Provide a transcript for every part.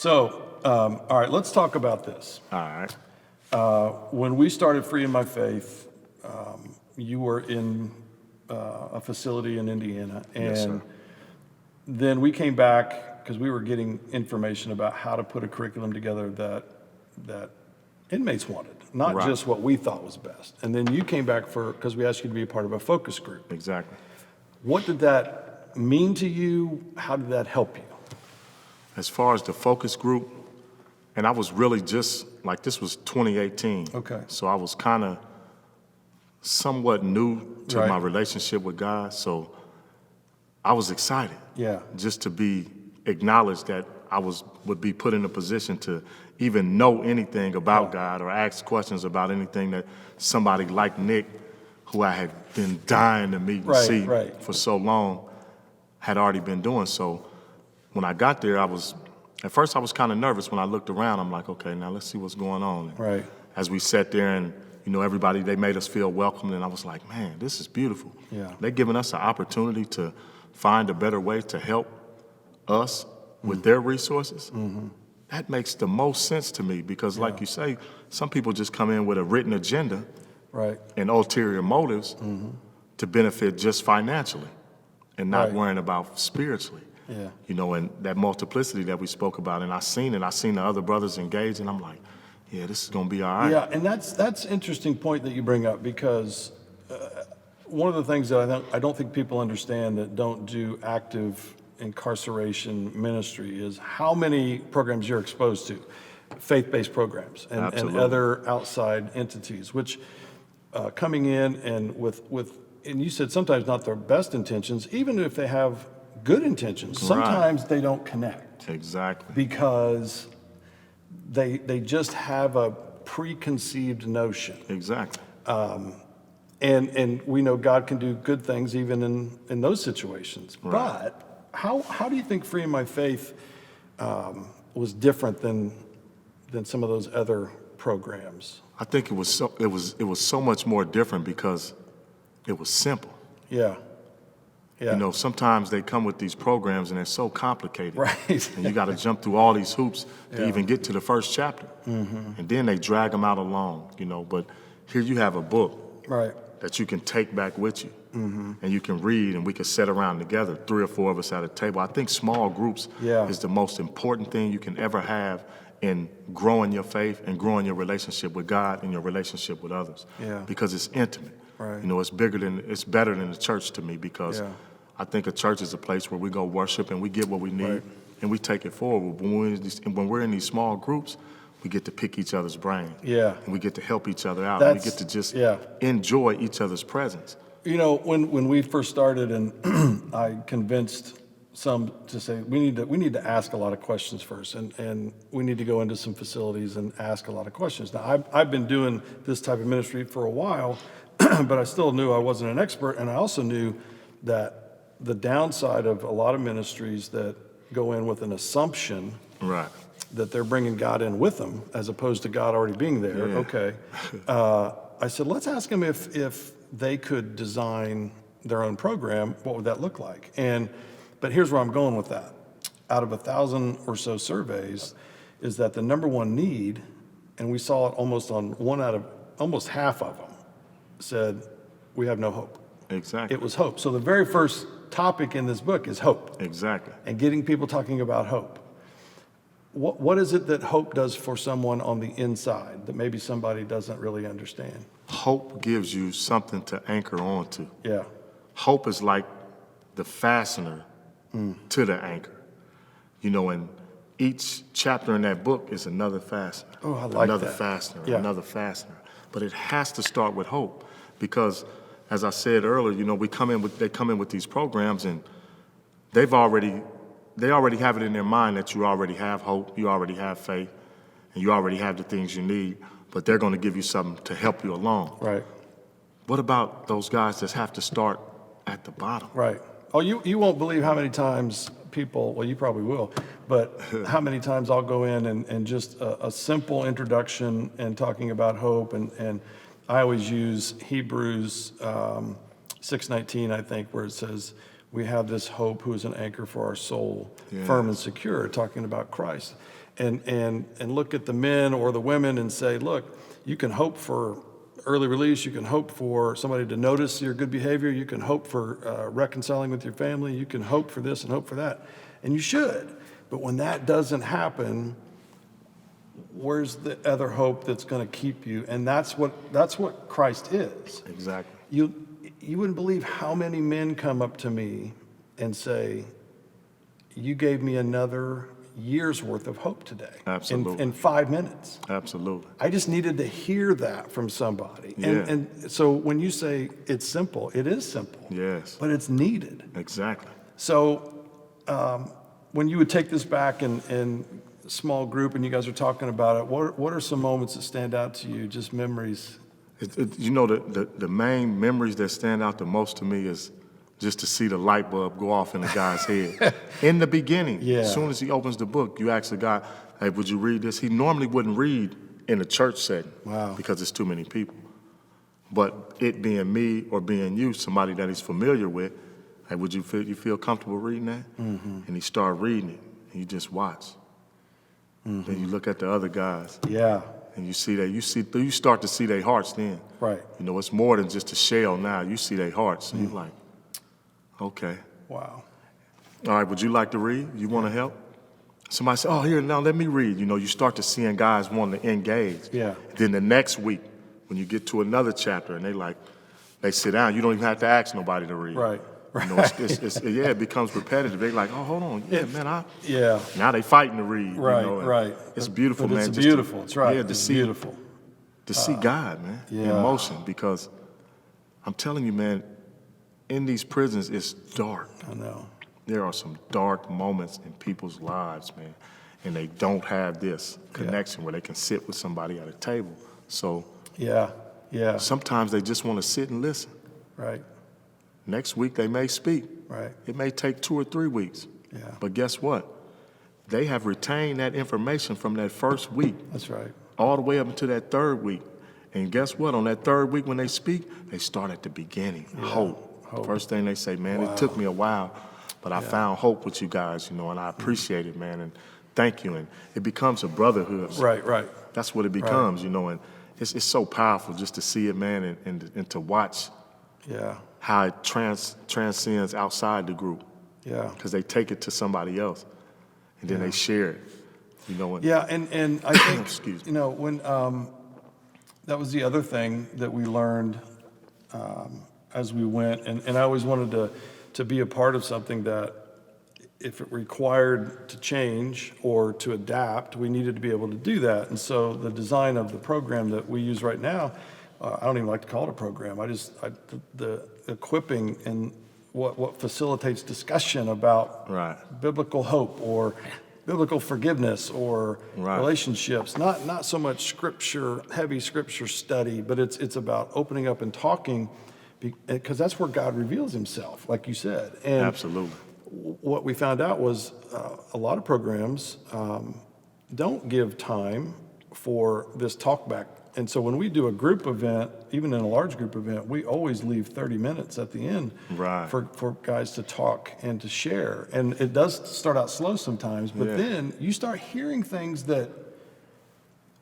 So, all right, let's talk about this. All right. When we started Free in My Faith, you were in a facility in Indiana, and Yes, sir. then we came back because we were getting information about how to put a curriculum together that inmates wanted, not Right. just what we thought was best. And then you came back because we asked you to be a part of a focus group. Exactly. What did that mean to you? How did that help you? As far as the focus group, and I was really just, like, this was 2018. Okay. So I was kind of somewhat new to Right. my relationship with God. So I was excited. Yeah. Just to be acknowledged that I would be put in a position to even know anything about God or ask questions about anything that somebody like Nick, who I had been dying to meet and Right, see right. for so long, had already been doing. So when I got there, at first I was kind of nervous. When I looked around, I'm like, okay, now let's see what's going on. And Right. as we sat there and, everybody, they made us feel welcome, and I was like, man, this is beautiful. Yeah. They're giving us an opportunity to find a better way to help us with their resources. That makes the most sense to me because, like you say, some people just come in with a written agenda Right. and ulterior motives to benefit just financially and not Right. worrying about spiritually. Yeah. And that multiplicity that we spoke about, and I seen it. I seen the other brothers engage, and I'm like, yeah, this is gonna be all right. Yeah, and that's interesting point that you bring up because one of the things that I don't think people understand that don't do active incarceration ministry is how many programs you're exposed to, faith-based programs and Absolutely. other outside entities, which coming in and and you said sometimes not their best intentions, even if they have good intentions, sometimes they don't connect Exactly. because they just have a preconceived notion. Exactly. And we know God can do good things even in those situations. Right. But how do you think Free in My Faith was different than some of those other programs? I think it was so much more different because it was simple. Yeah. Yeah. Sometimes they come with these programs and they're so complicated. Right. And you got to jump through all these hoops to Yeah. even get to the first chapter. And then they drag them out along, But here you have a book Right. that you can take back with you. And you can read, and we can sit around together, 3 or 4 of us at a table. I think small groups Yeah. is the most important thing you can ever have in growing your faith and growing your relationship with God and your relationship with others. Yeah. Because it's intimate. Right. It's better than the church to me because Yeah. I think a church is a place where we go worship and we get what we need Right. and we take it forward. But when we're in these small groups, we get to pick each other's brain. Yeah. And we get to help each other out. And we That's- get to just yeah. enjoy each other's presence. When we first started, and I convinced some to say we need to ask a lot of questions first, and we need to go into some facilities and ask a lot of questions. Now, I've been doing this type of ministry for a while, but I still knew I wasn't an expert, and I also knew that the downside of a lot of ministries that go in with an assumption Right. that they're bringing God in with them, as opposed to God already being there. Yeah. Okay. I said, let's ask them if they could design their own program, what would that look like? But here's where I'm going with that. Out of 1,000 or so surveys, is that the number one need, and we saw it almost on one out of almost half of them, said, we have no hope. Exactly. It was hope. So the very first topic in this book is hope, Exactly. and getting people talking about hope. What is it that hope does for someone on the inside that maybe somebody doesn't really understand? Hope gives you something to anchor onto. Yeah. Hope is like the fastener to the anchor. And each chapter in that book is another fastener. Oh, I like another that. fastener, Yeah. another fastener. But it has to start with hope because, as I said earlier, they come in with these programs and they already have it in their mind that you already have hope, you already have faith, and you already have the things you need, but they're going to give you something to help you along. Right. What about those guys that have to start at the bottom? Right. Oh, you won't believe how many times people, well, you probably will, but how many times I'll go in and just a simple introduction and talking about hope, and I always use Hebrews 6:19, I think, where it says, we have this hope who is an anchor for our soul, firm and secure, talking about Christ. and look at the men or the women and say, look, you can hope for early release, you can hope for somebody to notice your good behavior, you can hope for reconciling with your family, you can hope for this and hope for that, and you should. But when that doesn't happen, where's the other hope that's going to keep you? And that's what Christ is. Exactly. You wouldn't believe how many men come up to me and say, you gave me another year's worth of hope today. Absolutely. In 5 minutes. Absolutely. I just needed to hear that from somebody. Yeah. And so when you say it's simple, it is simple. Yes. But it's needed. Exactly. So when you would take this back in a small group and you guys are talking about it, what are some moments that stand out to you, just memories? You know, the main memories that stand out the most to me is just to see the light bulb go off in the guy's head. In the beginning, Yeah. as soon as he opens the book, you ask the guy, hey, would you read this? He normally wouldn't read in a church setting. Wow. Because it's too many people. But it being me or being you, somebody that he's familiar with, hey, would you feel comfortable reading that? Mm-hmm. And he started reading it, and you just watch. Mm-hmm. Then you look at the other guys. Yeah. And you see that you start to see their hearts then. Right. You know, it's more than just a shell now. You see their hearts, and you're like, okay. Wow. All right, would you like to read? You want to help? Somebody say, oh, here, now let me read. You know, you start to seeing guys wanting to engage. Yeah. Then the next week, when you get to another chapter and they sit down, you don't even have to ask nobody to read. Right. You know, it becomes repetitive. They're like, oh, hold on. Yeah, man, Yeah. Now they fighting to read. Right, you know, right. It's beautiful, But man. it's just beautiful. It's right. Yeah, It's beautiful. To see God, man, in yeah. motion. Because I'm telling you, man, in these prisons, it's dark. I know. There are some dark moments in people's lives, man, and they don't have this connection where they can sit with somebody at a table. So Yeah. sometimes they just want to sit and listen. Right. Next week they may speak. Right. It may take 2 or 3 weeks. Yeah. But guess what? They have retained that information from that first week That's right. all the way up into that third week. And guess what? On that third week when they speak, they start at the beginning. Yeah. Hope. First thing they say, man, Wow. it took me a while, but I found hope with you guys, you know, and I appreciate it, man, and thank you. And it becomes a brotherhood. Right. That's what it becomes, you know, and it's so powerful just to see it, man, and to watch Yeah. how it transcends outside the group. Yeah. Because they take it to somebody else, and then they share it, you know. Yeah, and I think, Excuse me. you know, when that was the other thing that we learned as we went, and I always wanted to be a part of something that if it required to change or to adapt, we needed to be able to do that. And so the design of the program that we use right now, I don't even like to call it a program. The equipping and what facilitates discussion about biblical hope or biblical forgiveness or relationships. Not so much heavy scripture study, but it's about opening up and talking, because that's where God reveals himself, like you said. And Absolutely. what we found out was a lot of programs don't give time for this talk back. And so when we do a group event, even in a large group event, we always leave 30 minutes at the end for guys to talk and to share. And it does start out slow sometimes, but then you start hearing things that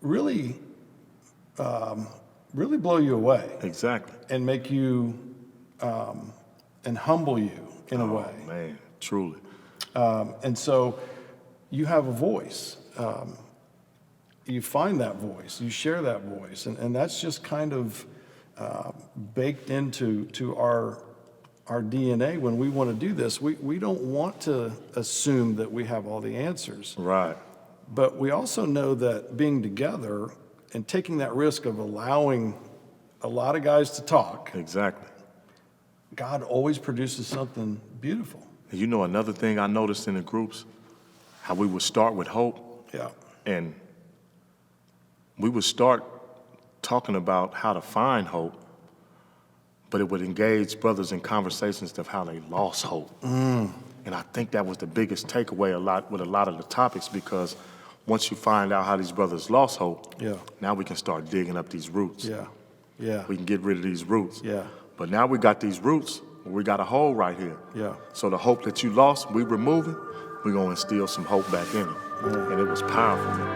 really, really blow you away. Exactly. And make you, and humble you in a way. Oh, man, truly. And so you have a voice. You find that voice, you share that voice, and that's just kind of baked into our DNA when we want to do this. We don't want to assume that we have all the answers. Right. But we also know that being together and taking that risk of allowing a lot of guys to talk, Exactly. God always produces something beautiful. You know, another thing I noticed in the groups, how we would start with hope. Yeah. And we would start talking about how to find hope, but it would engage brothers in conversations of how they lost hope. And I think that was the biggest takeaway with a lot of the topics, because once you find out how these brothers lost hope, now we can start digging up these roots. Yeah. We can get rid of these roots. Yeah. But now we got these roots, we got a hole right here. Yeah. So the hope that you lost, we remove it, we're going to instill some hope back in them. And it was powerful, man.